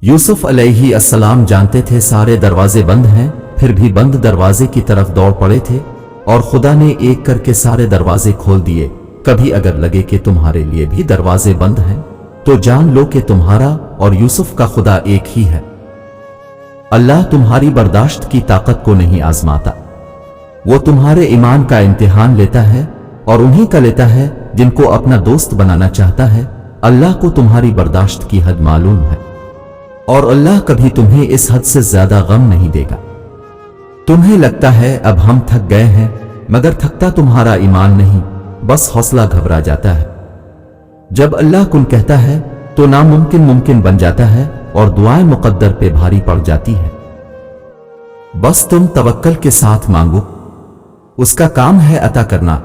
यूसुफ अलैहि अस्सलाम जानते थे सारे दरवाजे बंद हैं, फिर भी बंद दरवाजे की तरफ दौड़ पड़े थे और खुदा ने एक करके सारे दरवाजे खोल दिए। कभी अगर लगे कि तुम्हारे लिए भी दरवाजे बंद हैं तो जान लो कि तुम्हारा और यूसुफ का खुदा एक ही है। अल्लाह तुम्हारी बर्दाश्त की ताकत को नहीं आजमाता, वो तुम्हारे ईमान का इम्तिहान लेता है और उन्हीं का लेता है जिनको अपना दोस्त बनाना चाहता है। अल्लाह को तुम्हारी बर्दाश्त की हद मालूम है और अल्लाह कभी तुम्हें इस हद से ज्यादा गम नहीं देगा। तुम्हें लगता है अब हम थक गए हैं, मगर थकता तुम्हारा ईमान नहीं, बस हौसला घबरा जाता है। जब अल्लाह कुन कहता है तो नामुमकिन मुमकिन बन जाता है और दुआएं मुकद्दर पे भारी पड़ जाती है। बस तुम तवक्कल के साथ मांगो, उसका काम है अता करना।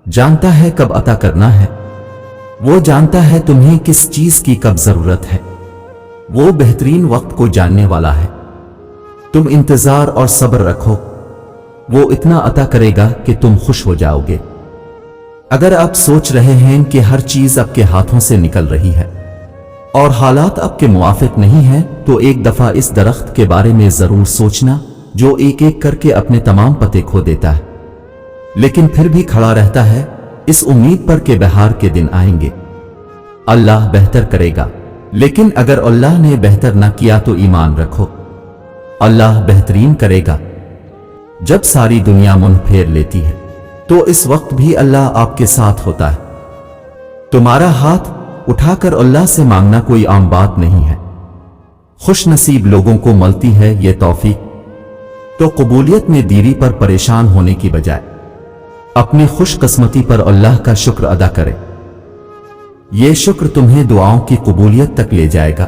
जानता है कब अता करना है, वो जानता है तुम्हें किस चीज की कब जरूरत है। वो बेहतरीन वक्त को जानने वाला है। तुम इंतजार और सब्र रखो, वो इतना अता करेगा कि तुम खुश हो जाओगे। अगर आप सोच रहे हैं कि हर चीज आपके हाथों से निकल रही है और हालात आपके मुआफिक नहीं है, तो एक दफा इस दरख्त के बारे में जरूर सोचना जो एक एक करके अपने तमाम पत्ते खो देता है लेकिन फिर भी खड़ा रहता है, इस उम्मीद पर कि बहार के दिन आएंगे, अल्लाह बेहतर करेगा। लेकिन अगर अल्लाह ने बेहतर ना किया तो ईमान रखो, अल्लाह बेहतरीन करेगा। जब सारी दुनिया मुंह फेर लेती है तो इस वक्त भी अल्लाह आपके साथ होता है। तुम्हारा हाथ उठाकर अल्लाह से मांगना कोई आम बात नहीं है। खुश नसीब लोगों को मिलती है ये तौफीक, तो कबूलियत में देरी पर परेशान होने की बजाय अपनी खुशकिस्मती पर अल्लाह का शुक्र अदा करें। यह शुक्र तुम्हें दुआओं की कबूलियत तक ले जाएगा।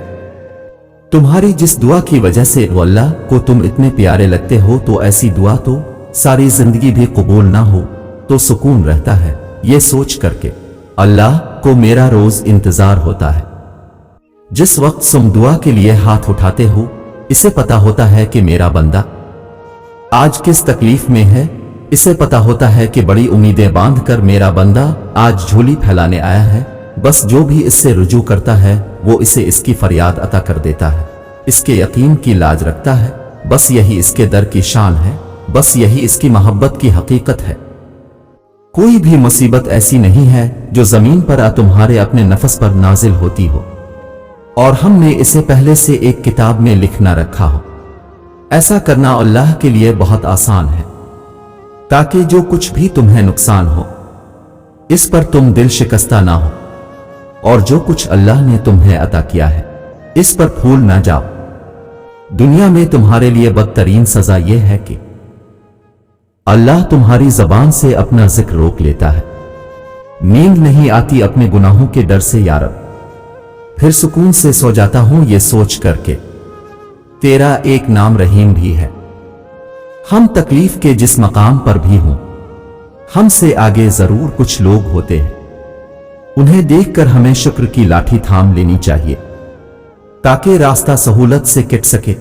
तुम्हारी जिस दुआ की वजह से अल्लाह को तुम इतने प्यारे लगते हो, तो ऐसी दुआ तो सारी जिंदगी भी कबूल ना हो तो सुकून रहता है ये सोच करके अल्लाह को मेरा रोज इंतजार होता है। जिस वक्त तुम दुआ के लिए हाथ उठाते हो, इसे पता होता है कि मेरा बंदा आज किस तकलीफ में है। इसे पता होता है कि बड़ी उम्मीदें बांध कर मेरा बंदा आज झोली फैलाने आया है। बस जो भी इससे रुजू करता है वो इसे इसकी फरियाद अता कर देता है, इसके यकीन की लाज रखता है। बस यही इसके दर की शान है, बस यही इसकी मोहब्बत की हकीकत है। कोई भी मुसीबत ऐसी नहीं है जो जमीन पर तुम्हारे अपने नफस पर नाजिल होती हो और हमने इसे पहले से एक किताब में लिख ना रखा हो। ऐसा करना अल्लाह के लिए बहुत आसान है, ताकि जो कुछ भी तुम्हें नुकसान हो इस पर तुम दिल शिकस्ता ना हो, और जो कुछ अल्लाह ने तुम्हें अता किया है इस पर फूल ना जाओ। दुनिया में तुम्हारे लिए बदतरीन सजा यह है कि अल्लाह तुम्हारी जबान से अपना जिक्र रोक लेता है। नींद नहीं आती अपने गुनाहों के डर से यारब, फिर सुकून से सो जाता हूं ये सोच करके तेरा एक नाम रहीम भी है। हम तकलीफ के जिस मकाम पर भी हों, हमसे आगे जरूर कुछ लोग होते हैं, उन्हें देखकर हमें शुक्र की लाठी थाम लेनी चाहिए ताकि रास्ता सहूलत से कट सके।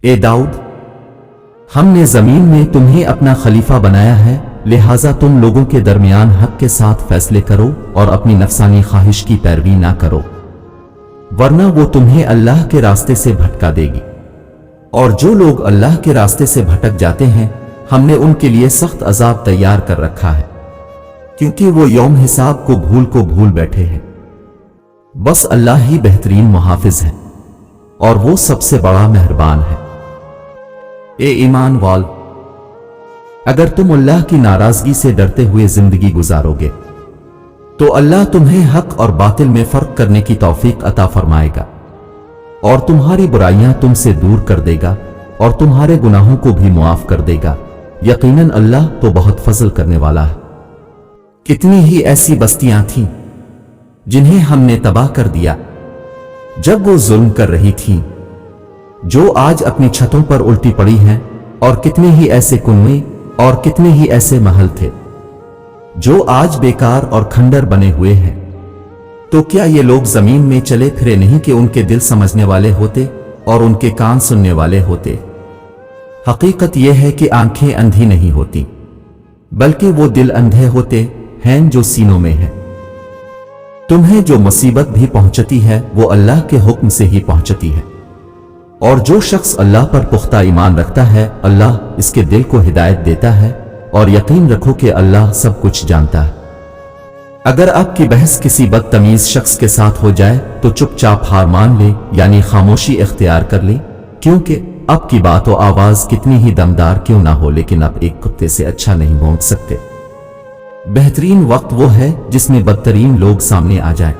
ए दाऊद, हमने जमीन में तुम्हें अपना खलीफा बनाया है, लिहाजा तुम लोगों के दरमियान हक के साथ फैसले करो और अपनी नफसानी ख्वाहिश की पैरवी ना करो, वरना वो तुम्हें अल्लाह के रास्ते से भटका देगी। और जो लोग अल्लाह के रास्ते से भटक जाते हैं, हमने उनके लिए सख्त अजाब तैयार कर रखा है, क्योंकि वो यौम हिसाब को भूल बैठे हैं। बस अल्लाह ही बेहतरीन मुहाफिज है और वो सबसे बड़ा मेहरबान है। ए ईमान वाल, अगर तुम अल्लाह की नाराजगी से डरते हुए जिंदगी गुजारोगे तो अल्लाह तुम्हें हक और बातिल में फर्क करने की तौफीक अता फरमाएगा और तुम्हारी बुराइयां तुमसे दूर कर देगा और तुम्हारे गुनाहों को भी मुआफ कर देगा। यकीनन अल्लाह तो बहुत फजल करने वाला है। कितनी ही ऐसी बस्तियां थीं जिन्हें हमने तबाह कर दिया जब वो जुल्म कर रही थीं, जो आज अपनी छतों पर उल्टी पड़ी हैं, और कितने ही ऐसे कुएं और कितने ही ऐसे महल थे जो आज बेकार और खंडर बने हुए हैं। तो क्या ये लोग जमीन में चले फिरे नहीं कि उनके दिल समझने वाले होते और उनके कान सुनने वाले होते। हकीकत यह है कि आंखें अंधी नहीं होती, बल्कि वो दिल अंधे होते हैं जो सीनों में है। تمہیں جو مصیبت بھی پہنچتی ہے وہ اللہ کے حکم سے ہی پہنچتی ہے، اور جو شخص اللہ پر پختہ ایمان رکھتا ہے اللہ اس کے دل کو ہدایت دیتا ہے، اور یقین رکھو کہ اللہ سب کچھ جانتا ہے۔ اگر آپ کی بحث کسی بدتمیز شخص کے ساتھ ہو جائے تو چپ چاپ ہار مان لے، یعنی خاموشی اختیار کر لے، کیونکہ آپ کی بات و آواز کتنی ہی دمدار کیوں نہ ہو لیکن آپ ایک کتے سے اچھا نہیں بھونک سکتے۔ بہترین وقت وہ ہے جس میں بدترین لوگ سامنے آ جائیں۔